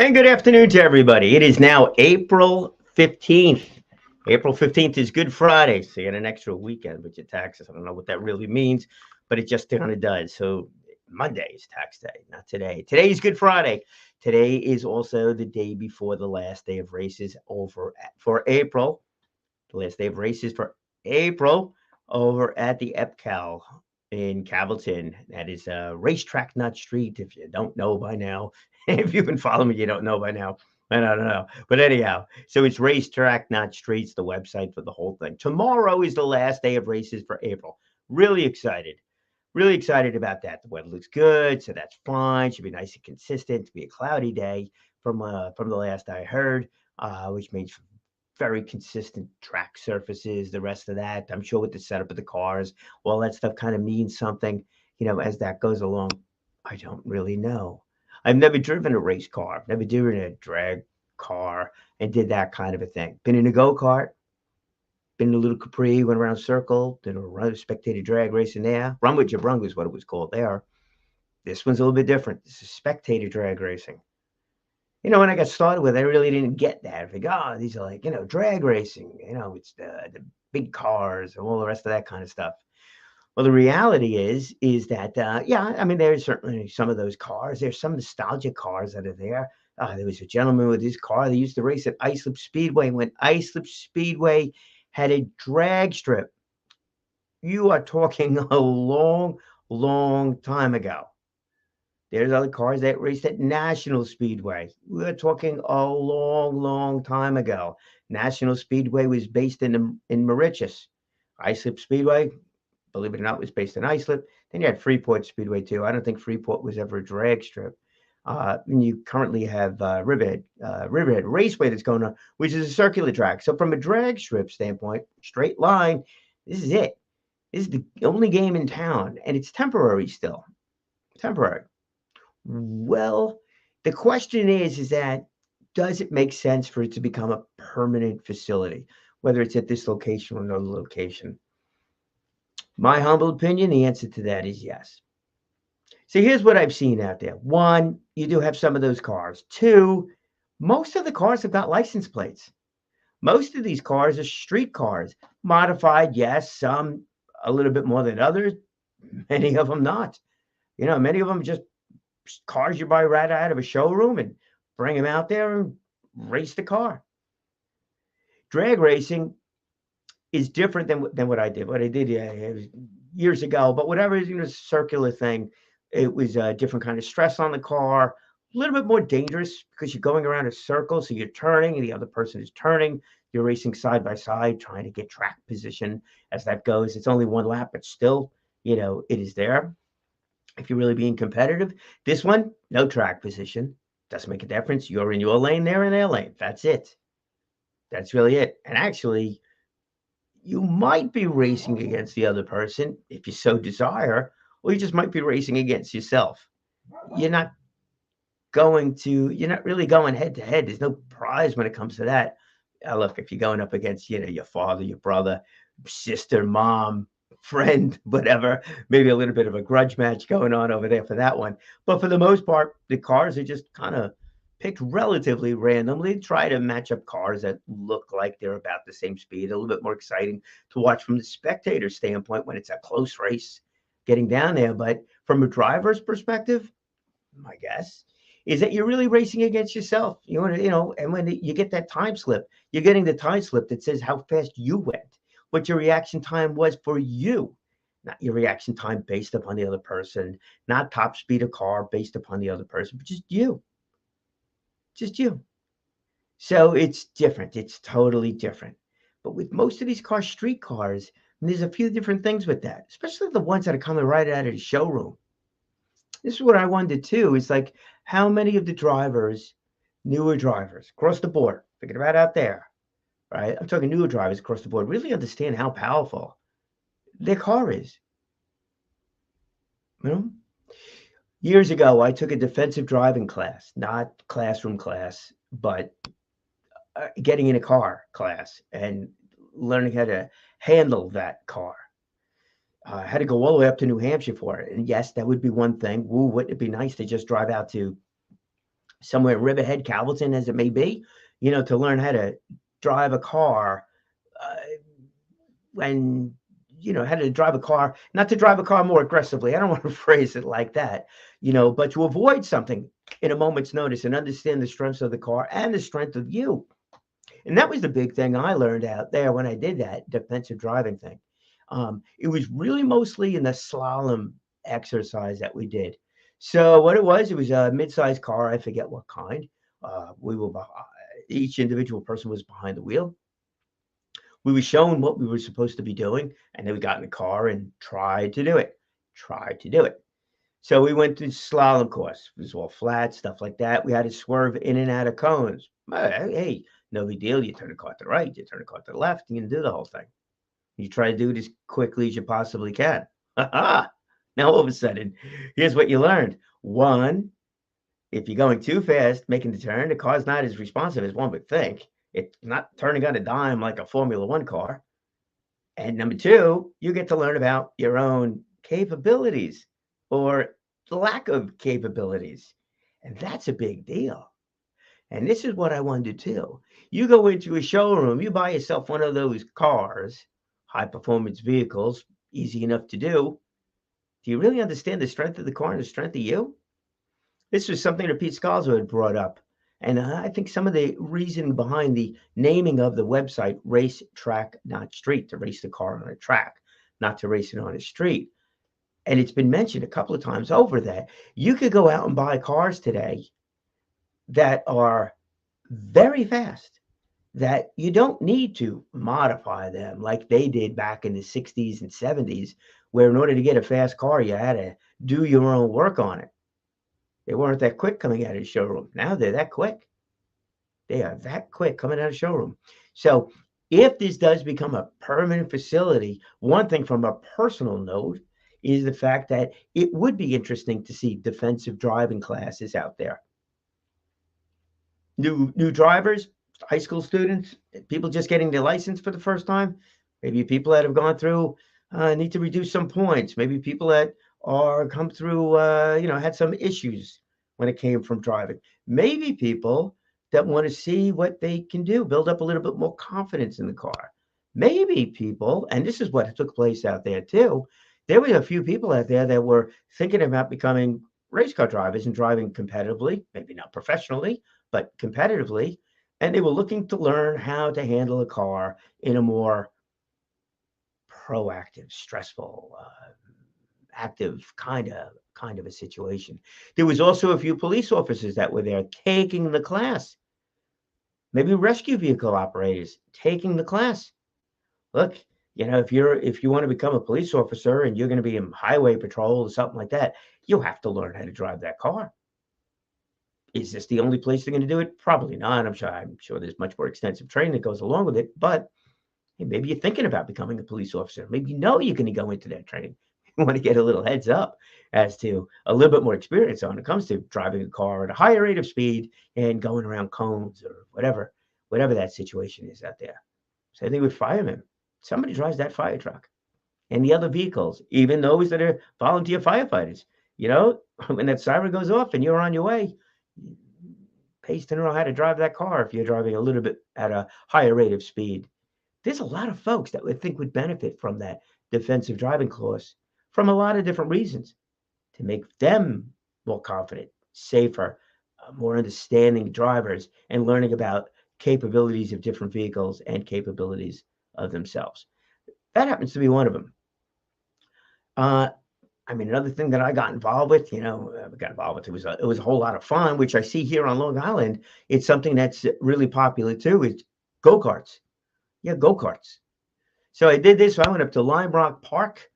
And good afternoon to everybody. It is now April 15th. April 15th is Good Friday, so you get an extra weekend with your taxes. I don't know what that really means, but it just kind of does. So Monday is tax day, not today. Today is Good Friday. Today is also the day before the last day of races for April. The last day of races for April over at the EPCAL in Cavalton. That is Racetrack Nut Street. If you don't know by now, if you've been following me, you don't know by now. I don't know. But anyhow, so it's Racetrack Not Streets, the website for the whole thing. Tomorrow is the last day of races for April. Really excited. Really excited about that. The weather looks good, so that's fine. Should be nice and consistent. To be a cloudy day from the last I heard, which means very consistent track surfaces, the rest of that. I'm sure with the setup of the cars, all that stuff kind of means something, as that goes along. I don't really know. I've never driven a race car, never driven a drag car and did that kind of a thing. Been in a go-kart, been in a little Capri, went around a circle, did a spectator drag racing there. Run with Jabrunga is what it was called there. This one's a little bit different. This is spectator drag racing. When I got started with it, I really didn't get that. I think, these are like, drag racing, it's the big cars and all the rest of that kind of stuff. Well, the reality is that, yeah, I mean, there's certainly some of those cars. There's some nostalgic cars that are there. There was a gentleman with his car. They used to race at Islip Speedway. When Islip Speedway had a drag strip, you are talking a long, long time ago. There's other cars that raced at National Speedway. We're talking a long, long time ago. National Speedway was based in Mauritius. Islip Speedway, believe it or not, was based in Islip. Then you had Freeport Speedway too. I don't think Freeport was ever a drag strip. And you currently have Riverhead Raceway that's going on, which is a circular track. So from a drag strip standpoint, straight line, this is it. This is the only game in town, and it's temporary still. Temporary. Well, the question is that does it make sense for it to become a permanent facility, whether it's at this location or another location? My humble opinion, the answer to that is yes. So here's what I've seen out there. One, you do have some of those cars. Two, most of the cars have got license plates. Most of these cars are street cars, modified, yes, some a little bit more than others, many of them not. Many of them just cars you buy right out of a showroom and bring them out there and race the car. Drag racing is different than what I did. What I did, it was years ago, but whatever is a circular thing, it was a different kind of stress on the car, a little bit more dangerous because you're going around a circle, so you're turning and the other person is turning. You're racing side by side, trying to get track position as that goes. It's only one lap, but still, it is there. If you're really being competitive, this one, no track position. Doesn't make a difference. You're in your lane, they're in their lane. That's it. That's really it. And actually, you might be racing against the other person if you so desire, or you just might be racing against yourself. You're not you're not really going head to head. There's no prize when it comes to that. Look, if you're going up against, your father, your brother, sister, mom, friend, whatever, maybe a little bit of a grudge match going on over there for that one. But for the most part, the cars are just kind of picked relatively randomly, try to match up cars that look like they're about the same speed, a little bit more exciting to watch from the spectator standpoint when it's a close race getting down there. But from a driver's perspective, my guess is that you're really racing against yourself. And when you get that time slip, you're getting the time slip that says how fast you went, what your reaction time was for you, not your reaction time based upon the other person, not top speed of car based upon the other person, but just you. Just you. So it's different. It's totally different. But with most of these cars, street cars, there's a few different things with that, especially the ones that are coming right out of the showroom. This is what I wondered too, is like how many of the drivers, newer drivers across the board, forget about out there, right? I'm talking newer drivers across the board, really understand how powerful their car is. Years ago, I took a defensive driving class, not classroom class, but getting in a car class and learning how to handle that car. I had to go all the way up to New Hampshire for it. And yes, that would be one thing. Wouldn't it be nice to just drive out to somewhere in Riverhead, Calverton, as it may be, to learn how to drive a car, uh, when how to drive a car, not to drive a car more aggressively. I don't want to phrase it like that, but to avoid something in a moment's notice and understand the strengths of the car and the strength of you. And that was the big thing I learned out there when I did that defensive driving thing. It was really mostly in the slalom exercise that we did. So what it was a mid-sized car. I forget what kind. We were each individual person was behind the wheel. We were shown what we were supposed to be doing, and then we got in the car and tried to do it. Tried to do it. So we went to slalom course. It was all flat, stuff like that. We had to swerve in and out of cones. Hey, no big deal. You turn the car to the right, you turn the car to the left, you can do the whole thing. You try to do it as quickly as you possibly can. Now, all of a sudden, here's what you learned. One, if you're going too fast, making the turn, the car's not as responsive as one would think. It's not turning on a dime like a Formula One car. And number two, you get to learn about your own capabilities or lack of capabilities. And that's a big deal. And this is what I wanted to do. You go into a showroom, you buy yourself one of those cars, high performance vehicles, easy enough to do. Do you really understand the strength of the car and the strength of you? This was something that Pete Scalzo had brought up. And I think some of the reason behind the naming of the website, Race Track Not Street, to race the car on a track, not to race it on a street. And it's been mentioned a couple of times over that you could go out and buy cars today that are very fast, that you don't need to modify them like they did back in the 60s and 70s, where in order to get a fast car, you had to do your own work on it. They weren't that quick coming out of the showroom. Now they're that quick. They are that quick coming out of the showroom. So if this does become a permanent facility, one thing from a personal note is the fact that it would be interesting to see defensive driving classes out there. New drivers, high school students, people just getting their license for the first time, maybe people that have gone through need to reduce some points, maybe people that are come through had some issues when it came from driving, maybe people that want to see what they can do, build up a little bit more confidence in the car, maybe people, and this is what took place out there too, there were a few people out there that were thinking about becoming race car drivers and driving competitively, maybe not professionally, but competitively. And they were looking to learn how to handle a car in a more proactive, stressful, active kind of a situation. There was also a few police officers that were there taking the class. Maybe rescue vehicle operators taking the class. Look, if you want to become a police officer and you're going to be in highway patrol or something like that, you have to learn how to drive that car. Is this the only place they're going to do it? Probably not. I'm sure there's much more extensive training that goes along with it. But hey, maybe you're thinking about becoming a police officer. Maybe you know you're going to go into that training. You want to get a little heads up as to a little bit more experience when it comes to driving a car at a higher rate of speed and going around cones or whatever that situation is out there. Same thing with firemen. Somebody drives that fire truck and the other vehicles, even those that are volunteer firefighters. When that siren goes off and you're on your way, pays to know how to drive that car if you're driving a little bit at a higher rate of speed. There's a lot of folks that would think would benefit from that defensive driving course from a lot of different reasons to make them more confident, safer, more understanding drivers and learning about capabilities of different vehicles and capabilities of themselves. That happens to be one of them. Another thing that I got involved with, it was a whole lot of fun, which I see here on Long Island. It's something that's really popular too. It's go-karts. Yeah, go-karts. So I did this. So I went up to Lime Rock Park,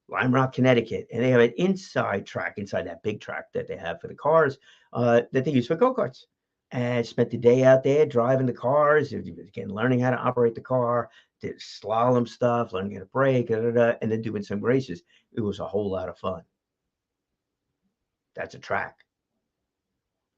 Lime Rock, Connecticut, and they have an inside track, inside that big track that they have for the cars that they use for go-karts. And I spent the day out there driving the cars, again, learning how to operate the car, did slalom stuff, learning how to brake, and then doing some races. It was a whole lot of fun. That's a track.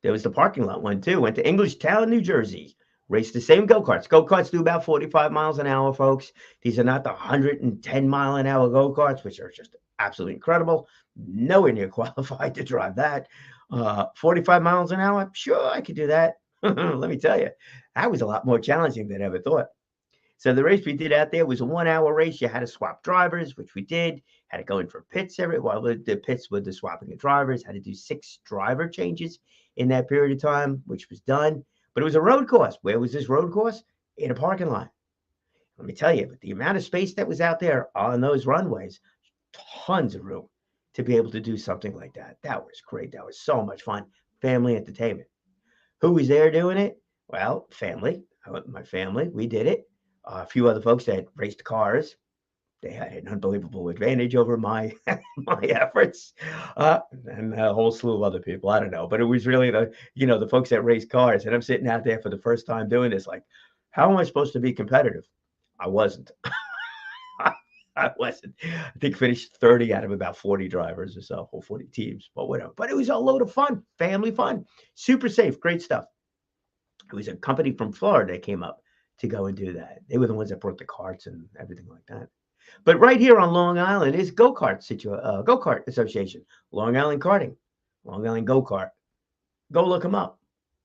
There was the parking lot one too. Went to Englishtown, New Jersey. Raced the same go-karts. Go-karts do about 45 miles an hour, folks. These are not the 110-mile-an-hour go-karts, which are just absolutely incredible. Nowhere near qualified to drive that. 45 miles an hour, sure, I could do that. Let me tell you, that was a lot more challenging than I ever thought. So the race we did out there was a 1 hour race. You had to swap drivers, which we did. Had to go in for pits the pits with the swapping of drivers. Had to do 6 driver changes in that period of time, which was done. But it was a road course. Where was this road course? In a parking lot. Let me tell you, but the amount of space that was out there on those runways, tons of room to be able to do something like that. That was great. That was so much fun. Family entertainment. Who was there doing it? Well, family. My family. We did it. A few other folks that raced cars. They had an unbelievable advantage over my my efforts, and a whole slew of other people. I don't know, but it was really the folks that race cars. And I'm sitting out there for the first time doing this. Like, how am I supposed to be competitive? I wasn't. I wasn't. I think finished 30 out of about 40 drivers or so, or 40 teams, but whatever. But it was a load of fun, family fun, super safe, great stuff. It was a company from Florida that came up to go and do that. They were the ones that brought the carts and everything like that. But right here on Long Island is Go-Kart Association, Long Island Karting, Long Island Go-Kart. Go look them up.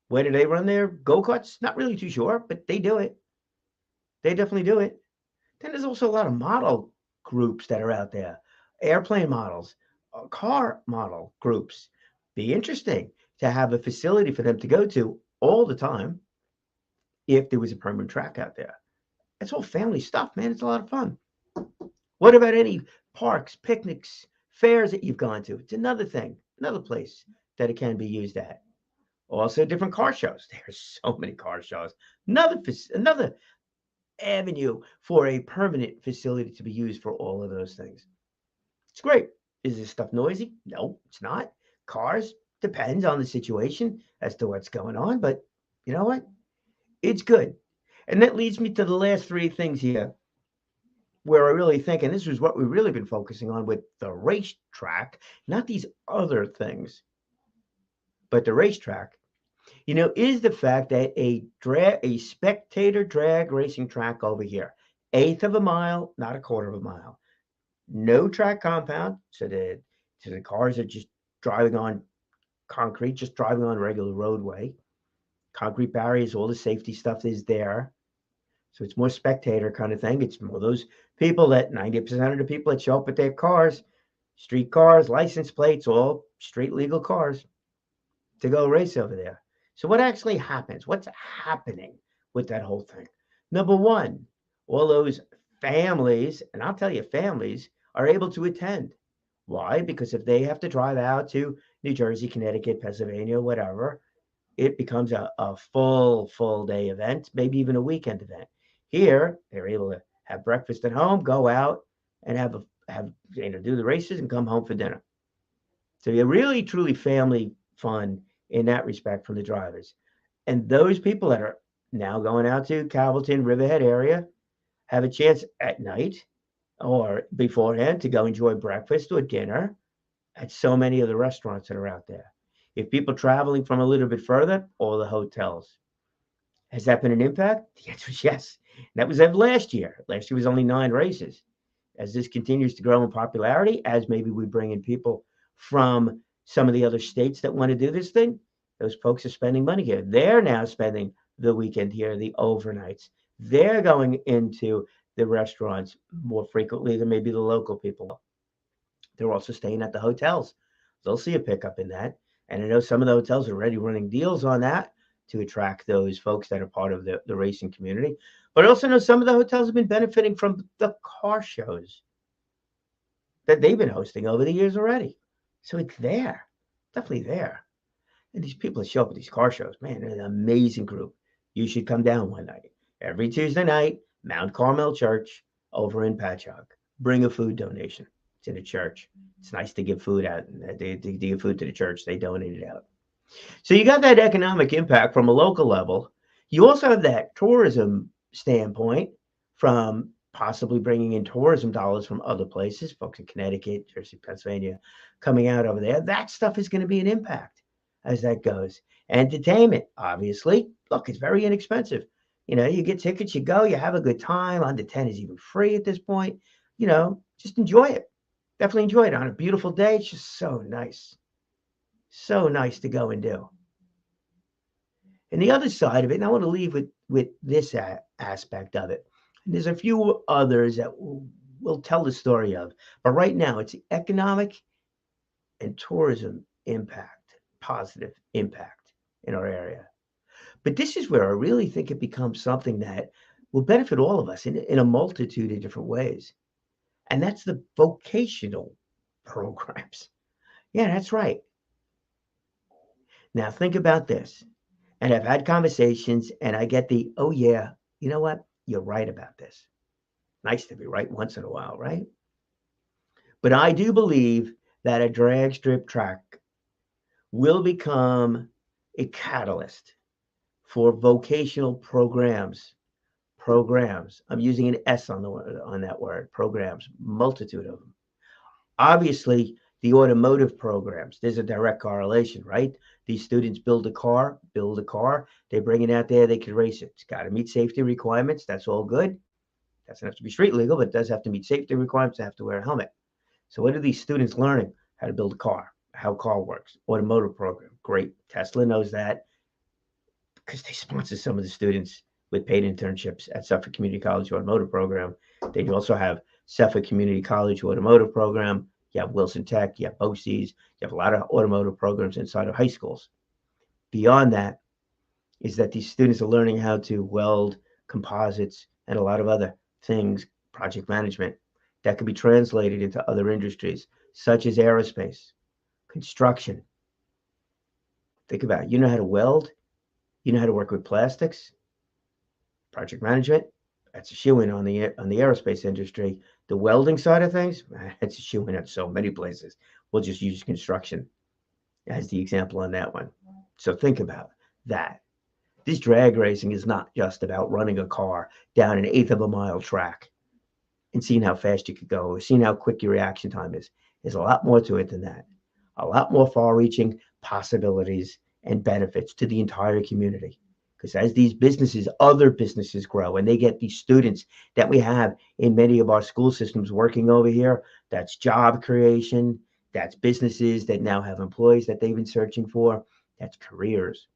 Where do they run their go-karts? Not really too sure, but they do it. They definitely do it. Then there's also a lot of model groups that are out there, airplane models, car model groups. Be interesting to have a facility for them to go to all the time if there was a permanent track out there. It's all family stuff, man. It's a lot of fun. What about any parks, picnics, fairs that you've gone to? It's another thing, another place that it can be used at. Also, different car shows. There's so many car shows. Another avenue for a permanent facility to be used for all of those things. It's great. Is this stuff noisy? No, it's not. Cars, depends on the situation as to what's going on, but you know what? It's good. And that leads me to the last 3 things here where I really think, and this is what we've really been focusing on with the racetrack, not these other things, but the racetrack, is the fact that a spectator drag racing track over here, 1/8 of a mile, not 1/4 of a mile, no track compound, so the cars are just driving on concrete, just driving on regular roadway, concrete barriers, all the safety stuff is there. So it's more spectator kind of thing. It's more those people that 90% of the people that show up with their cars, street cars, license plates, all street legal cars to go race over there. So what actually happens? What's happening with that whole thing? Number one, all those families, and I'll tell you, families are able to attend. Why? Because if they have to drive out to New Jersey, Connecticut, Pennsylvania, whatever, it becomes a full day event, maybe even a weekend event. Here, they're able to have breakfast at home, go out and do the races and come home for dinner. So you're really truly family fun in that respect from the drivers. And those people that are now going out to Calverton, Riverhead area have a chance at night or beforehand to go enjoy breakfast or dinner at so many of the restaurants that are out there. If people traveling from a little bit further, all the hotels. Has that been an impact? The answer is yes. And that was of last year. Last year was only 9 races. As this continues to grow in popularity, as maybe we bring in people from some of the other states that want to do this thing, those folks are spending money here. They're now spending the weekend here, the overnights. They're going into the restaurants more frequently than maybe the local people. They're also staying at the hotels. They'll see a pickup in that. And I know some of the hotels are already running deals on that to attract those folks that are part of the racing community. But I also know some of the hotels have been benefiting from the car shows that they've been hosting over the years already. So it's there, definitely there. And these people that show up at these car shows, man, they're an amazing group. You should come down one night. Every Tuesday night, Mount Carmel Church over in Patchogue. Bring a food donation to the church. It's nice to give food out. They give food to the church. They donate it out. So you got that economic impact from a local level. You also have that tourism standpoint from possibly bringing in tourism dollars from other places, folks in Connecticut, Jersey, Pennsylvania, coming out over there. That stuff is going to be an impact as that goes. Entertainment, obviously. Look, it's very inexpensive. You get tickets, you go, you have a good time. Under 10 is even free at this point. Just enjoy it. Definitely enjoy it on a beautiful day. It's just so nice. So nice to go and do. And the other side of it, and I want to leave with this aspect of it. And there's a few others that we'll tell the story of, but right now it's the economic and tourism impact, positive impact in our area. But this is where I really think it becomes something that will benefit all of us in a multitude of different ways. And that's the vocational programs. Yeah, that's right. Now think about this. And I've had conversations and I get the, oh, yeah, you know what? You're right about this. Nice to be right once in a while, right? But I do believe that a drag strip track will become a catalyst for vocational programs. Programs. I'm using an S on that word. Programs. Multitude of them. Obviously, the automotive programs. There's a direct correlation, right? These students build a car. They bring it out there. They can race it. It's got to meet safety requirements. That's all good. Doesn't have to be street legal, but it does have to meet safety requirements. They have to wear a helmet. So what are these students learning? How to build a car, how a car works, automotive program. Great. Tesla knows that because they sponsor some of the students with paid internships at Suffolk Community College Automotive Program. They also have Suffolk Community College Automotive Program. You have Wilson Tech, you have BOCES, you have a lot of automotive programs inside of high schools. Beyond that is that these students are learning how to weld, composites, and a lot of other things, project management, that could be translated into other industries, such as aerospace, construction. Think about it. You know how to weld, you know how to work with plastics, project management. That's a shoe in on the aerospace industry. The welding side of things, it's a shoe in at so many places. We'll just use construction as the example on that one. So think about that. This drag racing is not just about running a car down an eighth of a mile track and seeing how fast you could go or seeing how quick your reaction time is. There's a lot more to it than that. A lot more far-reaching possibilities and benefits to the entire community. Because as these businesses, other businesses grow and they get these students that we have in many of our school systems working over here, that's job creation, that's businesses that now have employees that they've been searching for, that's careers.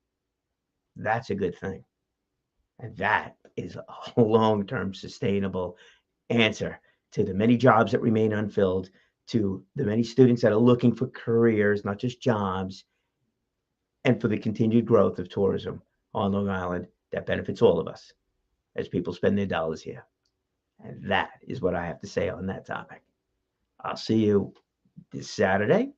That's a good thing. And that is a long-term sustainable answer to the many jobs that remain unfilled, to the many students that are looking for careers, not just jobs, and for the continued growth of tourism on Long Island that benefits all of us as people spend their dollars here. And that is what I have to say on that topic. I'll see you this Saturday,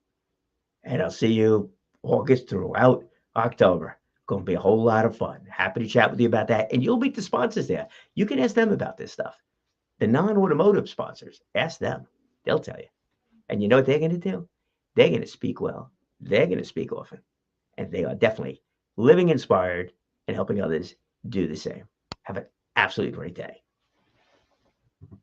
and I'll see you August throughout October. Going to be a whole lot of fun. Happy to chat with you about that. And you'll meet the sponsors there. You can ask them about this stuff. The non-automotive sponsors, ask them. They'll tell you. And you know what they're going to do? They're going to speak well. They're going to speak often. And they are definitely living inspired and helping others do the same. Have an absolutely great day.